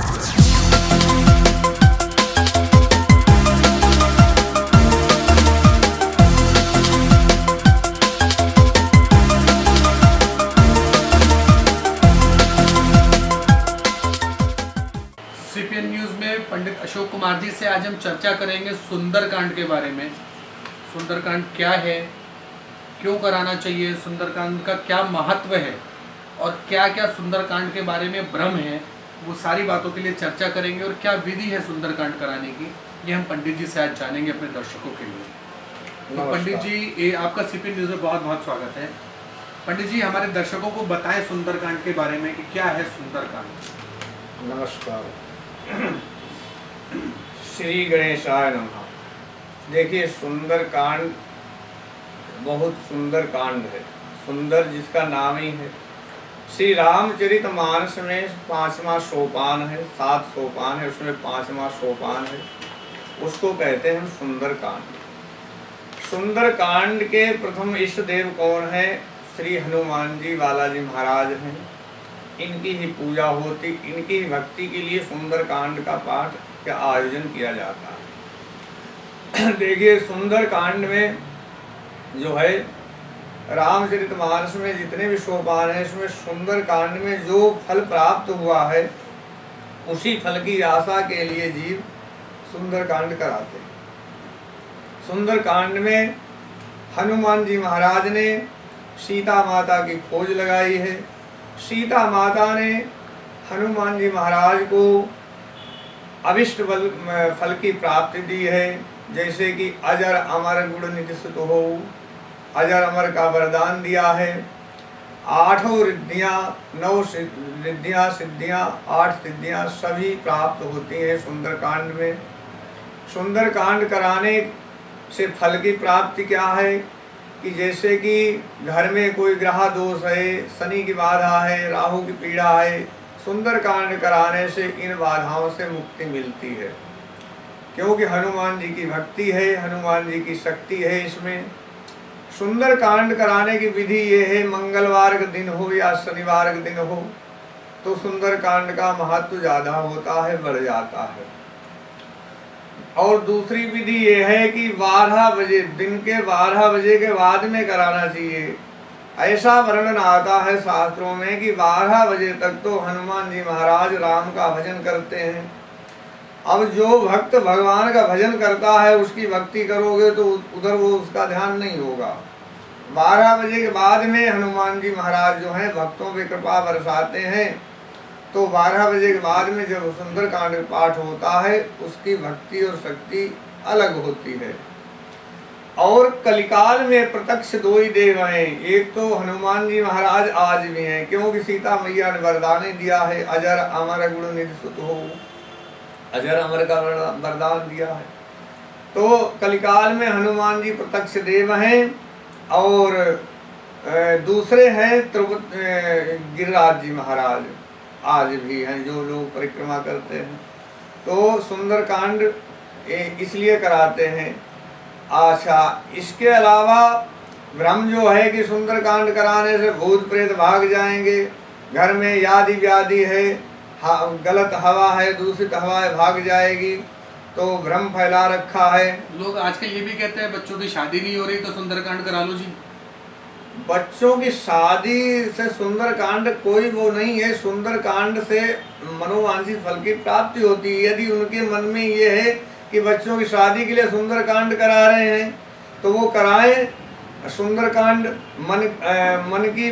CPN news में पंडित अशोक कुमार जी से आज हम चर्चा करेंगे सुंदरकांड के बारे में। सुंदरकांड क्या है, क्यों कराना चाहिए, सुंदरकांड का क्या महत्व है और क्या क्या सुंदरकांड के बारे में भ्रम है, वो सारी बातों के लिए चर्चा करेंगे। और क्या विधि है सुंदरकांड कराने की, ये हम पंडित जी से आज जानेंगे अपने दर्शकों के लिए। तो पंडित जी, ये आपका सीपीएन न्यूज़ में बहुत बहुत स्वागत है। पंडित जी, हमारे दर्शकों को बताएं सुंदरकांड के बारे में कि क्या है सुंदरकांड। नमस्कार। श्री गणेशाय नमः। देखिए, सुंदरकांड बहुत सुंदर कांड है। सुंदर जिसका नाम ही है। श्री रामचरितमानस में 5वां सोपान है, 7 सोपान है, उसमें 5वां सोपान है, उसको कहते हैं सुंदरकांड। सुंदरकांड के प्रथम इष्ट देव कौन है? श्री हनुमान जी बालाजी महाराज हैं। इनकी ही पूजा होती, इनकी ही भक्ति के लिए सुंदरकांड का पाठ का आयोजन किया जाता है। देखिए, सुंदरकांड में जो है रामचरितमानस में जितने भी सोपान हैं, इसमें सुंदरकांड में जो फल प्राप्त हुआ है उसी फल की आशा के लिए जीव सुंदरकांड कराते हैं। सुंदरकांड में हनुमान जी महाराज ने सीता माता की खोज लगाई है। सीता माता ने हनुमान जी महाराज को अभिष्ट फल की प्राप्ति दी है, जैसे कि अजर अमर गुण निधि सुत हो, अजर अमर का वरदान दिया है। 8 रिद्धियाँ, 9 रिद्धियाँ, सिद्धियाँ, 8 सिद्धियाँ सभी प्राप्त होती हैं सुंदरकांड में। सुंदरकांड कराने से फल की प्राप्ति क्या है कि जैसे कि घर में कोई ग्रह दोष है, शनि की बाधा है, राहु की पीड़ा है, सुंदरकांड कराने से इन बाधाओं से मुक्ति मिलती है। क्योंकि हनुमान जी की भक्ति है, हनुमान जी की शक्ति है इसमें। सुंदरकांड कराने की विधि ये है, मंगलवार का दिन हो या शनिवार का दिन हो तो सुंदरकांड का महत्व ज़्यादा होता है, बढ़ जाता है। और दूसरी विधि ये है कि 12 बजे, दिन के 12 बजे के बाद में कराना चाहिए। ऐसा वर्णन आता है शास्त्रों में कि 12 बजे तक तो हनुमान जी महाराज राम का भजन करते हैं। अब जो भक्त भगवान का भजन करता है उसकी भक्ति करोगे तो उधर वो उसका ध्यान नहीं होगा। 12 बजे के बाद में हनुमान जी महाराज जो हैं भक्तों पे कृपा बरसाते हैं। तो 12 बजे के बाद में जब सुंदरकांड पाठ होता है उसकी भक्ति और शक्ति अलग होती है। और कलिकाल में प्रत्यक्ष 2 ही देव हैं। एक तो हनुमान जी महाराज आज भी हैं, क्योंकि सीता मैया ने वरदान दिया है, अजर अमर गुण निधि सुत हो, अजर अमर का वरदान दिया है। तो कलिकाल में हनुमान जी प्रत्यक्ष देव हैं। और दूसरे हैं गिरिराज जी महाराज आज भी हैं, जो लोग परिक्रमा करते हैं। तो सुंदरकांड इसलिए कराते हैं। अच्छा, इसके अलावा भ्रम जो है कि सुंदरकांड कराने से भूत प्रेत भाग जाएंगे, घर में यादि व्याधि है, गलत हवा है, दूषित हवा है, भाग जाएगी, तो भ्रम फैला रखा है। लोग आजकल ये भी कहते हैं बच्चों की शादी नहीं हो रही तो सुंदरकांड करा लो जी। बच्चों की शादी से सुंदरकांड कोई वो नहीं है। सुंदरकांड से मनोवांछित फल की प्राप्ति होती है। यदि उनके मन में ये है कि बच्चों की शादी के लिए सुंदरकांड करा रहे हैं तो वो कराएं। सुंदरकांड मन की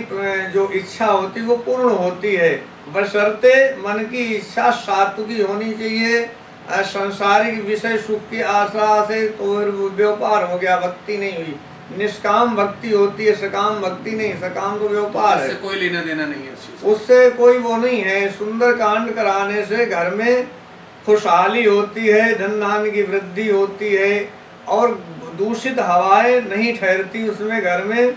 जो इच्छा होती है वो पूर्ण होती है, बशर्ते मन की इच्छा सात्विकी होनी चाहिए। संसारिक विषय सुख की आशा से तो व्यापार हो गया, भक्ति नहीं हुई। निष्काम भक्ति होती है, सकाम भक्ति नहीं। सकाम तो व्यापार है, उससे कोई लेना देना नहीं है, उससे कोई वो नहीं है। सुंदरकांड कराने से घर में खुशहाली होती है, धन धान्य की वृद्धि होती है और दूषित हवाएं नहीं ठहरती, उसमें घर में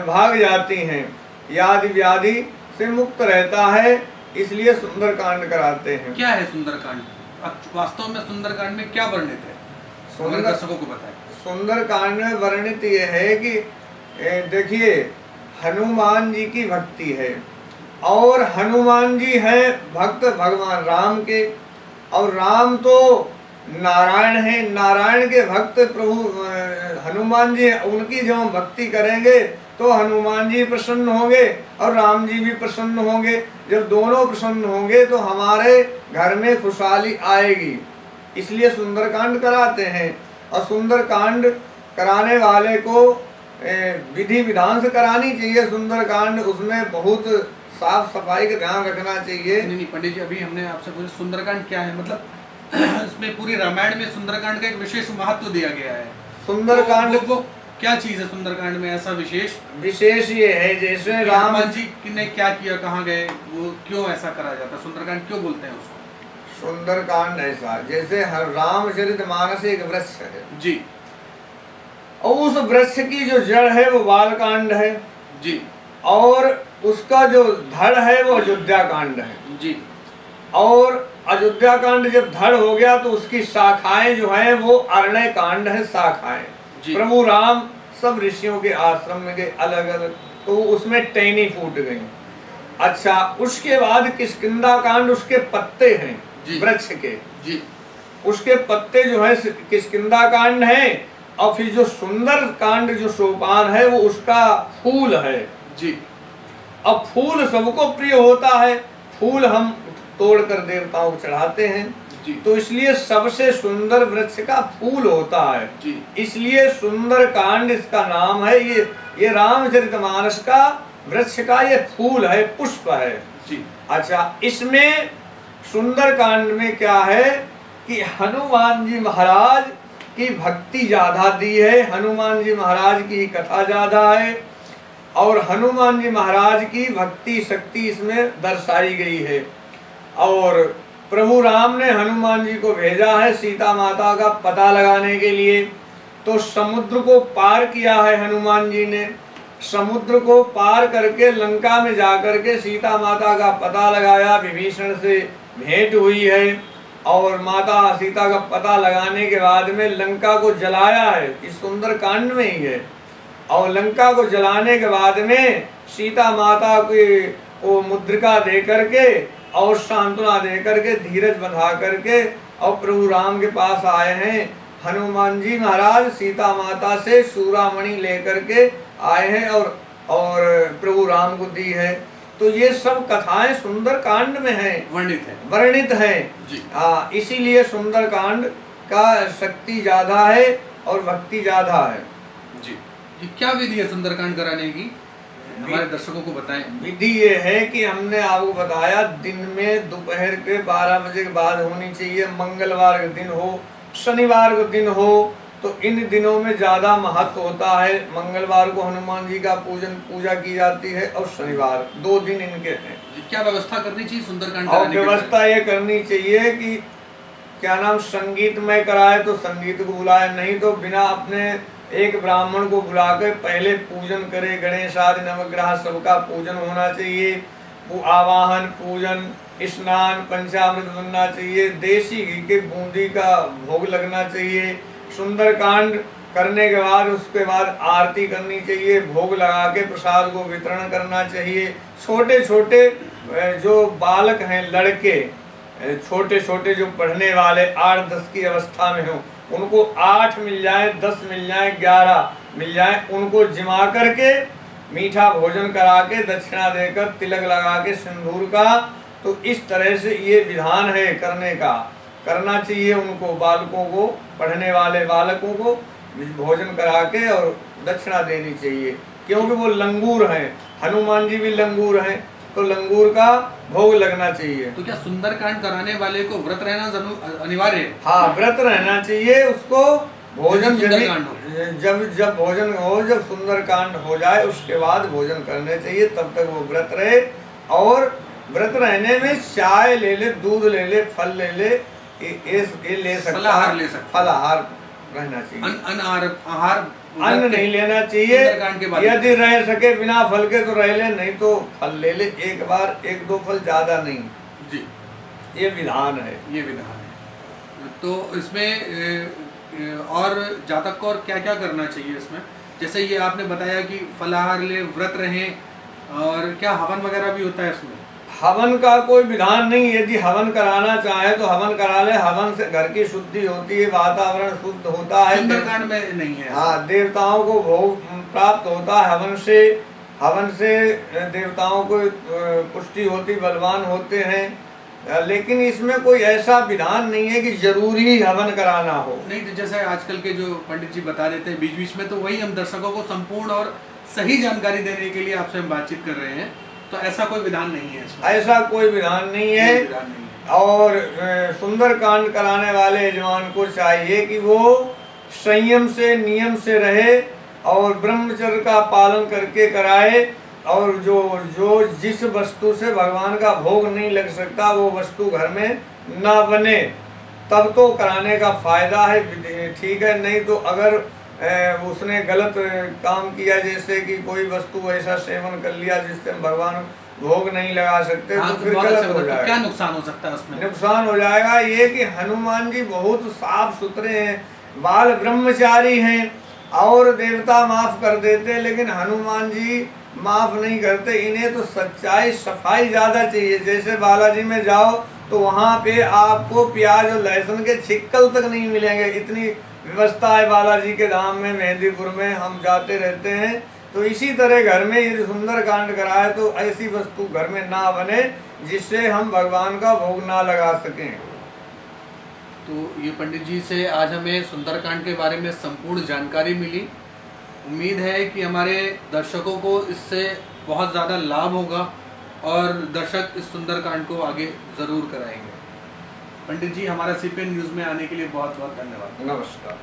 भाग जाती हैं, यादि व्याधि से मुक्त रहता है। इसलिए सुंदरकांड कराते हैं। क्या है सुंदरकांड? वास्तव में सुंदरकांड में क्या वर्णित है, दर्शकों को बताएं। सुंदरकांड में वर्णित यह है कि देखिए, हनुमान जी की भक्ति है। और हनुमान जी हैं भक्त भगवान राम के, और राम तो नारायण हैं, नारायण के भक्त प्रभु हनुमान जी हैं। उनकी जब हम भक्ति करेंगे तो हनुमान जी प्रसन्न होंगे और राम जी भी प्रसन्न होंगे। जब दोनों प्रसन्न होंगे तो हमारे घर में खुशहाली आएगी। इसलिए सुंदरकांड कराते हैं, और सुंदरकांड कराने वाले को विधि विधान से करानी चाहिए सुंदरकांड। उसमें बहुत साफ सफाई का ध्यान रखना चाहिए। नहीं पंडित जी, अभी हमने आपसे पूछा सुंदरकांड क्या है, मतलब इसमें पूरी रामायण में सुंदरकांड का एक विशेष महत्व दिया गया है। सुंदरकांड तो वो क्या चीज है सुंदरकांड में ऐसा विशेष ये है, जैसे राम जी ने क्या किया, कहाँ गए, वो क्यों ऐसा करा जाता है, सुंदरकांड क्यों बोलते हैं उसको? सुंदरकांड ऐसा, जैसे रामचरितमानस एक वृक्ष है जी, और उस वृक्ष की जो जड़ है वो बालकांड है जी, और उसका जो धड़ है वो अयोध्या कांड है जी। और अयोध्या कांड जब धड़ हो गया तो उसकी शाखाएं जो हैं वो अरण्य कांड है, शाखाएं। प्रभु राम सब ऋषियों के आश्रम में गए अलग अलग, तो उसमें टहनी फूट गई। अच्छा, उसके बाद किष्किंधा कांड, उसके पत्ते हैं वृक्ष के जी, उसके पत्ते जो है किष्किंधा कांड है। और फिर जो सुंदर कांड जो सोपान है वो उसका फूल है जी। अब फूल सबको प्रिय होता है, फूल हम तोड़कर देवताओं को चढ़ाते हैं जी। तो इसलिए सबसे सुंदर वृक्ष का फूल होता है जी। इसलिए सुंदर कांड इसका नाम है। ये रामचरितमानस का वृक्ष का ये फूल है, पुष्प है जी। अच्छा, इसमें सुंदर कांड में क्या है कि हनुमान जी महाराज की भक्ति ज्यादा दी है, हनुमान जी महाराज की कथा ज्यादा है और हनुमान जी महाराज की भक्ति शक्ति इसमें दर्शाई गई है। और प्रभु राम ने हनुमान जी को भेजा है सीता माता का पता लगाने के लिए, तो समुद्र को पार किया है हनुमान जी ने। समुद्र को पार करके लंका में जाकर के सीता माता का पता लगाया, विभीषण से भेंट हुई है और माता सीता का पता लगाने के बाद में लंका को जलाया है, इस सुंदर कांड में ही है। और लंका को जलाने के बाद में सीता माता को मुद्रिका दे करके और सांत्वना दे करके धीरज बंधा करके और प्रभु राम के पास आए हैं। हनुमान जी महाराज सीता माता से चूड़ामणि लेकर के आए हैं और प्रभु राम को दी है। तो ये सब कथाएं सुंदर कांड में हैं, वर्णित हैं। इसीलिए सुंदर कांड का शक्ति ज्यादा है और भक्ति ज्यादा है जी। क्या विधि है सुंदरकांड कराने की, हमारे दर्शकों को बताएं। विधि ये है कि हमने आपको बताया दिन में दोपहर के 12 बजे के बाद होनी चाहिए। मंगलवार का दिन हो, शनिवार का दिन हो, तो इन दिनों में ज्यादा महत्व होता है। मंगलवार को हनुमान जी का पूजा की जाती है और शनिवार, 2 दिन इनके हैं। क्या व्यवस्था करनी चाहिए सुंदरकांड और व्यवस्था ये करनी चाहिए कि क्या नाम, संगीत में कराए तो संगीत को बुलाए, नहीं तो बिना अपने एक ब्राह्मण को बुलाकर पहले पूजन करे। गणेश आदि नवग्रह सबका पूजन होना चाहिए, आवाहन, पूजन, स्नान, पंचामृत बनना चाहिए, देसी घी के बूंदी का भोग लगना चाहिए। सुंदरकांड करने के बाद उसके बाद आरती करनी चाहिए, भोग लगा के प्रसाद को वितरण करना चाहिए। छोटे छोटे जो बालक हैं, लड़के छोटे छोटे जो पढ़ने वाले 8-10 की अवस्था में हो, उनको 8 मिल जाए, 10 मिल जाए, 11 मिल जाए, उनको जिमा करके मीठा भोजन करा के दक्षिणा देकर तिलक लगा के सिंदूर का, तो इस तरह से ये विधान है करने का। करना चाहिए उनको, बालकों को, पढ़ने वाले बालकों को भोजन करा के और दक्षिणा देनी चाहिए, क्योंकि वो लंगूर हैं, हनुमान जी भी लंगूर हैं, तो लंगूर का भोग लगना चाहिए। तो क्या सुंदरकांड कराने वाले को व्रत रहना अनिवार्य है? हाँ, व्रत रहना चाहिए उसको। भोजन जब भोजन हो, जब सुंदरकांड हो जाए उसके बाद भोजन करने चाहिए, तब तक वो व्रत रहे। और व्रत रहने में चाय ले ले, दूध ले ले, फल ले ले, ये ले सकता, फलाहार रहना चाहिए। अन्न नहीं लेना चाहिए, यदि रह सके बिना फल के तो रह ले, नहीं तो फल ले ले, एक बार 1-2 फल, ज्यादा नहीं जी। ये विधान है, ये विधान है। तो इसमें और जातक को और क्या क्या करना चाहिए इसमें? जैसे ये आपने बताया कि फलाहार ले, व्रत रहें, और क्या हवन वगैरह भी होता है इसमें? हवन का कोई विधान नहीं, यदि हवन कराना चाहे तो हवन करा ले। हवन से घर की शुद्धि होती है, वातावरण शुद्ध होता है। सुंदरकांड में नहीं है? हाँ, देवताओं को भोग प्राप्त होता है हवन से। हवन से देवताओं को पुष्टि होती, बलवान होते हैं। लेकिन इसमें कोई ऐसा विधान नहीं है कि जरूरी हवन कराना हो। नहीं, तो जैसे आजकल के जो पंडित जी बता देते हैं बीच बीच में, तो वही हम दर्शकों को संपूर्ण और सही जानकारी देने के लिए आपसे हम बातचीत कर रहे हैं। तो ऐसा कोई विधान नहीं है इसमें? ऐसा कोई विधान नहीं है। विधान नहीं है। और सुंदरकांड कराने वाले यजमान को चाहिए कि वो संयम से, नियम से रहे और ब्रह्मचर्य का पालन करके कराए। और जो जिस वस्तु से भगवान का भोग नहीं लग सकता वो वस्तु घर में ना बने, तब तो कराने का फायदा है। ठीक है, नहीं तो अगर उसने गलत काम किया, जैसे कि कोई वस्तु ऐसा सेवन कर लिया जिससे भगवान भोग नहीं लगा सकते, हाँ, तो फिर गलत हो जाएगा। क्या नुकसान हो सकता है उसमें? नुकसान हो जाएगा ये कि हनुमान जी बहुत साफ सुथरे हैं, बाल ब्रह्मचारी हैं और देवता माफ कर देते हैं, लेकिन हनुमान जी माफ नहीं करते। इन्हें तो सच्चाई, सफाई ज्यादा चाहिए। जैसे बालाजी में जाओ तो वहाँ पे आपको प्याज और लहसुन के छिक्कल तक नहीं मिलेंगे, इतनी व्यवस्था है बालाजी के धाम में। मेहंदीपुर में हम जाते रहते हैं। तो इसी तरह घर में यदि सुंदरकांड कराए तो ऐसी वस्तु घर में ना बने जिससे हम भगवान का भोग ना लगा सकें। तो ये पंडित जी से आज हमें सुंदरकांड के बारे में संपूर्ण जानकारी मिली। उम्मीद है कि हमारे दर्शकों को इससे बहुत ज़्यादा लाभ होगा और दर्शक इस सुंदरकांड को आगे ज़रूर कराएंगे। पंडित जी, हमारा CPN न्यूज़ में आने के लिए बहुत बहुत धन्यवाद। नमस्कार।